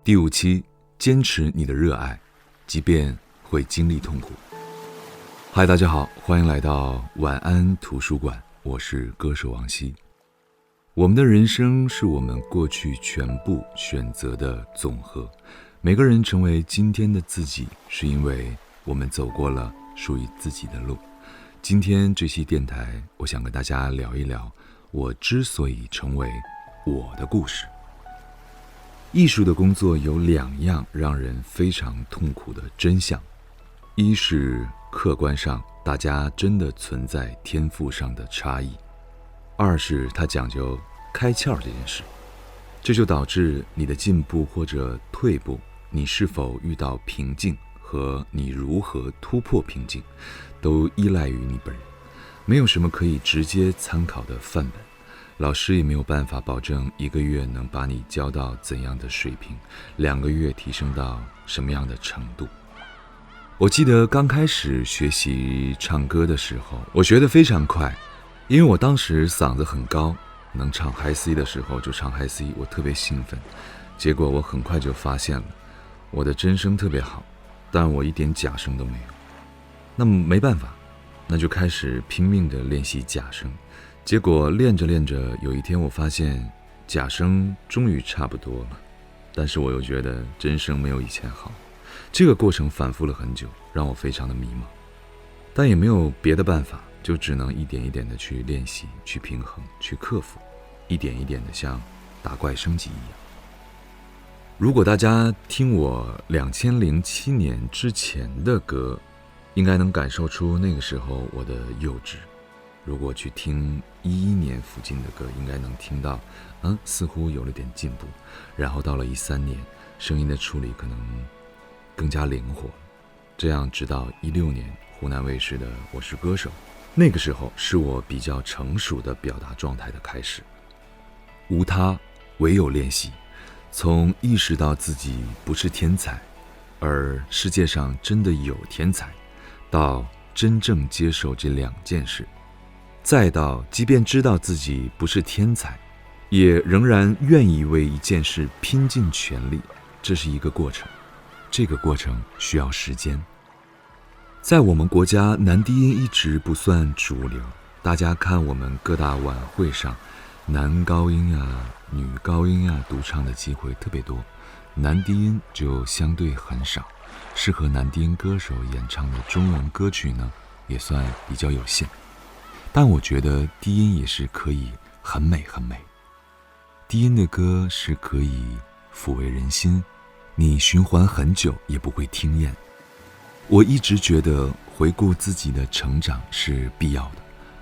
第5期，坚持你的热爱，即便会经历痛苦。嗨，大家好，欢迎来到晚安图书馆，我是歌手王希。我们的人生是我们过去全部选择的总和，每个人成为今天的自己，是因为我们走过了属于自己的路。今天这期电台，我想跟大家聊一聊我之所以成为我的故事。艺术的工作有2样让人非常痛苦的真相，一是客观上大家真的存在天赋上的差异，二是它讲究开窍这件事，这就导致你的进步或者退步，你是否遇到瓶颈和你如何突破瓶颈，都依赖于你本人，没有什么可以直接参考的范本。老师也没有办法保证1个月能把你教到怎样的水平，2个月提升到什么样的程度。我记得刚开始学习唱歌的时候，我学得非常快，因为我当时嗓子很高，能唱 High C 的时候就唱 High C， 我特别兴奋。结果我很快就发现了，我的真声特别好，但我一点假声都没有。那么没办法，那就开始拼命地练习假声。结果练着练着，有一天我发现假声终于差不多了，但是我又觉得真声没有以前好。这个过程反复了很久，让我非常的迷茫，但也没有别的办法，就只能一点一点的去练习，去平衡，去克服，一点一点的像打怪升级一样。如果大家听我2007年之前的歌，应该能感受出那个时候我的幼稚。如果去听11年附近的歌，应该能听到似乎有了点进步。然后到了13年，声音的处理可能更加灵活，这样直到16年湖南卫视的《我是歌手》，那个时候是我比较成熟的表达状态的开始。无他，唯有练习，从意识到自己不是天才，而世界上真的有天才，到真正接受这2件事，再到即便知道自己不是天才，也仍然愿意为一件事拼尽全力，这是一个过程，这个过程需要时间。在我们国家，男低音一直不算主流，大家看我们各大晚会上，男高音女高音独唱的机会特别多，男低音就相对很少，适合男低音歌手演唱的中文歌曲呢，也算比较有限。但我觉得低音也是可以很美很美，低音的歌是可以抚慰人心，你循环很久也不会听厌。我一直觉得回顾自己的成长是必要的，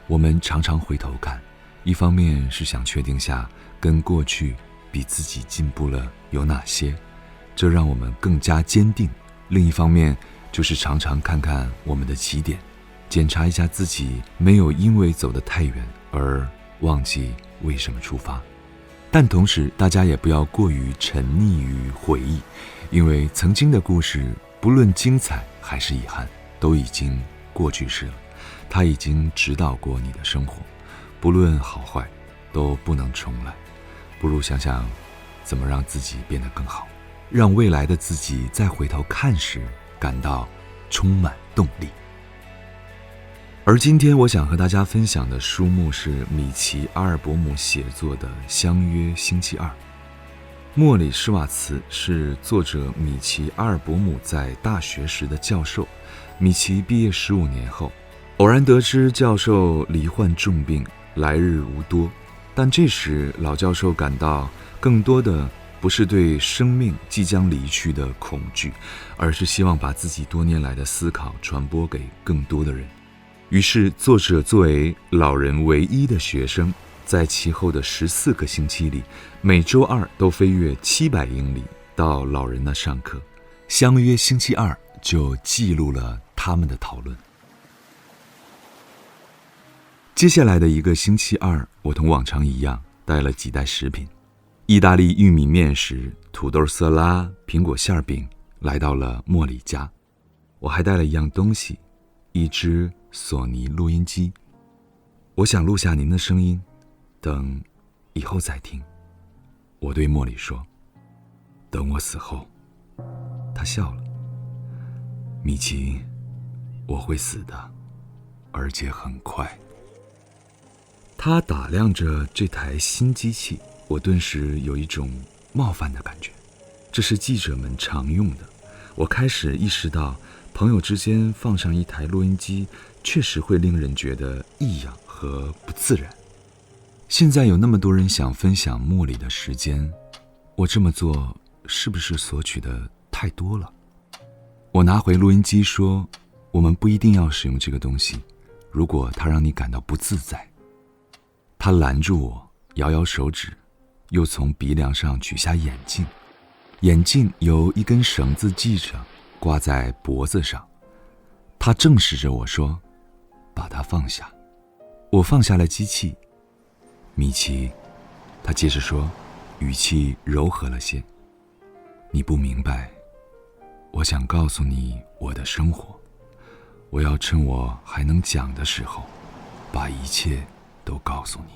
我们常常回头看，一方面是想确定下跟过去比自己进步了有哪些，这让我们更加坚定；另一方面就是常常看看我们的起点，检查一下自己没有因为走得太远而忘记为什么出发。但同时大家也不要过于沉溺于回忆，因为曾经的故事不论精彩还是遗憾，都已经过去式了，它已经指导过你的生活，不论好坏都不能重来。不如想想怎么让自己变得更好，让未来的自己再回头看时感到充满动力。而今天我想和大家分享的书目是米奇·阿尔伯姆写作的《相约星期二》。莫里·施瓦茨是作者米奇·阿尔伯姆在大学时的教授。米奇毕业15年后，偶然得知教授罹患重病，来日无多。但这时老教授感到更多的不是对生命即将离去的恐惧，而是希望把自己多年来的思考传播给更多的人。于是作者作为老人唯一的学生，在其后的14个星期里，每周2都飞越700英里到老人那上课。相约星期二就记录了他们的讨论。接下来的1个星期二，我同往常一样带了几袋食品，意大利玉米面食、土豆色拉、苹果馅饼，来到了莫里家。我还带了一样东西，一只索尼录音机。我想录下您的声音，等以后再听。我对莫里说。等我死后。他笑了。米奇，我会死的，而且很快。他打量着这台新机器，我顿时有一种冒犯的感觉。这是记者们常用的。我开始意识到，朋友之间放上一台录音机，确实会令人觉得异样和不自然。现在有那么多人想分享茉莉的时间，我这么做是不是索取的太多了？我拿回录音机说，我们不一定要使用这个东西，如果它让你感到不自在。他拦住我，摇摇手指，又从鼻梁上取下眼镜。眼镜由一根绳子系着，挂在脖子上。他正视着我说，把它放下。我放下了机器。米奇，他接着说，语气柔和了些，你不明白，我想告诉你我的生活，我要趁我还能讲的时候，把一切都告诉你。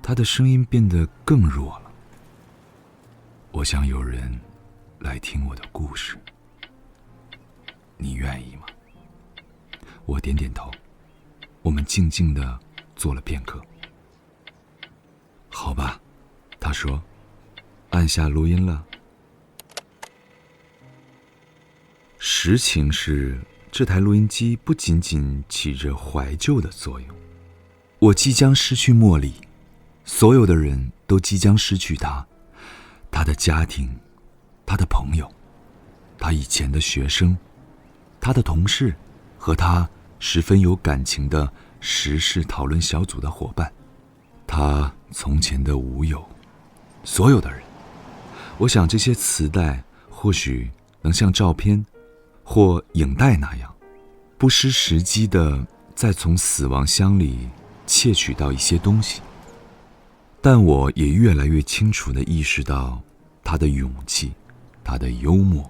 他的声音变得更弱了。我想有人来听我的故事，你愿意吗？我点点头。我们静静地坐了片刻。好吧，他说，按下录音了。实情是，这台录音机不仅仅起着怀旧的作用。我即将失去茉莉，所有的人都即将失去她，她的家庭，她的朋友，她以前的学生，她的同事，和她十分有感情的时事讨论小组的伙伴，她从前的舞友，所有的人。我想这些磁带或许能像照片或影带那样，不失时机地再从死亡箱里窃取到一些东西。但我也越来越清楚地意识到，他的勇气，他的幽默，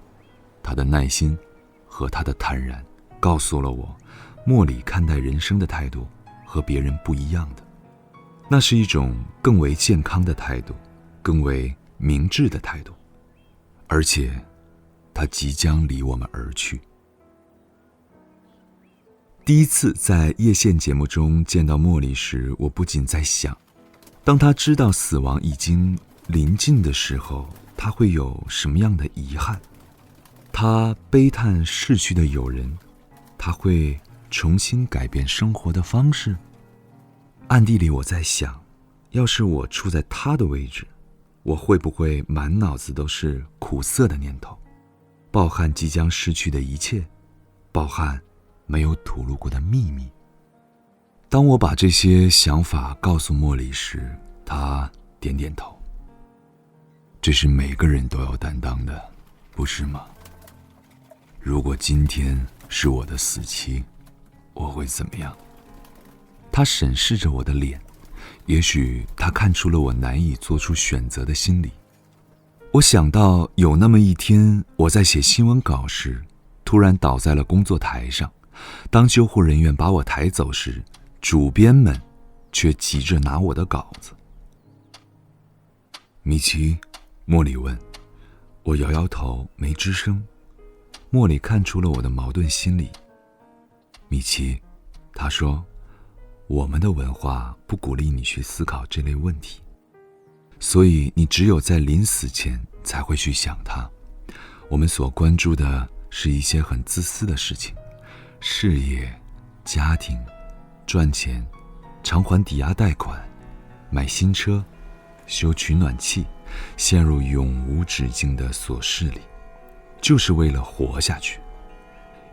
他的耐心和他的坦然，告诉了我，茉莉看待人生的态度和别人不一样的。那是一种更为健康的态度，更为明智的态度，而且他即将离我们而去。第一次在叶县节目中见到茉莉时，我不禁在想，当他知道死亡已经临近的时候，他会有什么样的遗憾？他悲叹逝去的友人，他会重新改变生活的方式。暗地里我在想，要是我处在他的位置，我会不会满脑子都是苦涩的念头，抱憾即将失去的一切，抱憾没有吐露过的秘密。当我把这些想法告诉茉莉时，她点点头。这是每个人都要担当的，不是吗？如果今天是我的死期，我会怎么样？她审视着我的脸，也许她看出了我难以做出选择的心理。我想到有那么一天，我在写新闻稿时，突然倒在了工作台上。当救护人员把我抬走时，主编们却急着拿我的稿子。米奇，茉莉问。我摇摇头，没吱声。茉莉看出了我的矛盾心理。米奇，她说，我们的文化不鼓励你去思考这类问题，所以你只有在临死前才会去想它。我们所关注的是一些很自私的事情，事业、家庭、赚钱、偿还抵押贷款、买新车、修取暖器，陷入永无止境的琐事里，就是为了活下去。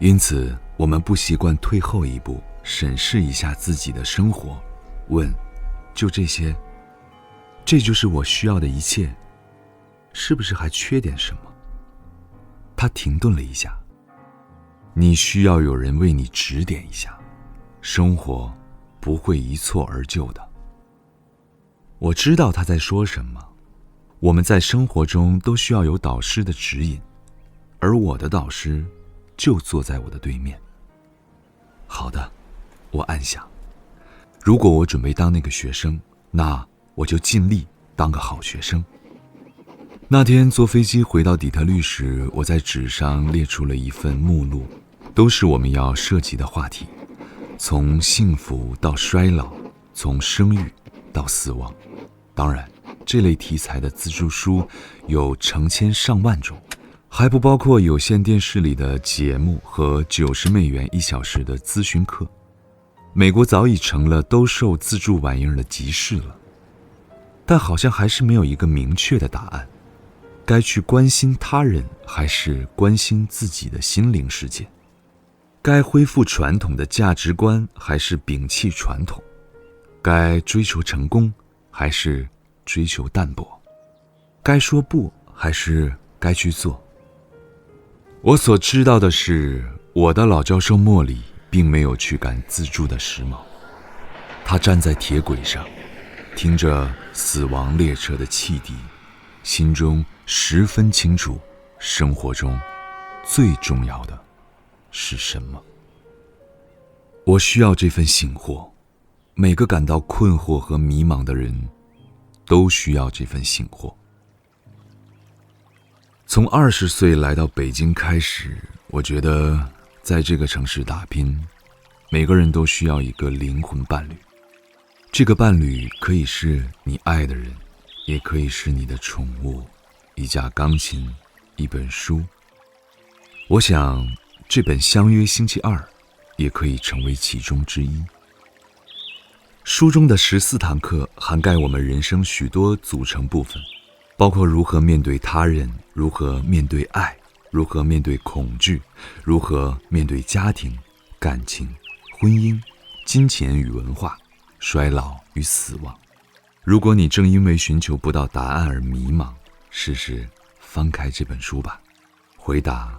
因此，我们不习惯退后一步，审视一下自己的生活，问，就这些？这就是我需要的一切？是不是还缺点什么？他停顿了一下。你需要有人为你指点一下，生活不会一蹴而就的。我知道他在说什么。我们在生活中都需要有导师的指引，而我的导师就坐在我的对面。好的，我暗想，如果我准备当那个学生，那我就尽力当个好学生。那天坐飞机回到底特律时，我在纸上列出了一份目录，都是我们要涉及的话题，从幸福到衰老，从生育到死亡。当然，这类题材的自助书有成千上万种，还不包括有线电视里的节目和$901小时的咨询课。美国早已成了兜售自助玩意儿的集市了，但好像还是没有一个明确的答案。该去关心他人，还是关心自己的心灵世界？该恢复传统的价值观，还是摒弃传统？该追求成功，还是追求淡泊？该说不，还是该去做？我所知道的是，我的老教授莫里并没有去赶自助的时髦。他站在铁轨上，听着死亡列车的汽笛，心中十分清楚，生活中最重要的是什么。我需要这份醒豁，每个感到困惑和迷茫的人都需要这份醒豁。从20岁来到北京开始，我觉得在这个城市打拼，每个人都需要一个灵魂伴侣。这个伴侣可以是你爱的人，也可以是你的宠物，一架钢琴，一本书。我想这本《相约星期二》也可以成为其中之一。书中的14堂课涵盖我们人生许多组成部分，包括如何面对他人，如何面对爱，如何面对恐惧，如何面对家庭、感情、婚姻、金钱与文化，衰老与死亡。如果你正因为寻求不到答案而迷茫，试试翻开这本书吧，回答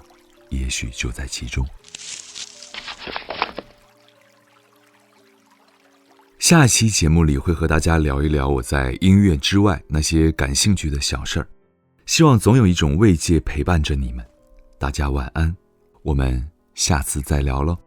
也许就在其中。下期节目里会和大家聊一聊我在音乐之外那些感兴趣的小事儿，希望总有一种慰藉陪伴着你们。大家晚安，我们下次再聊咯。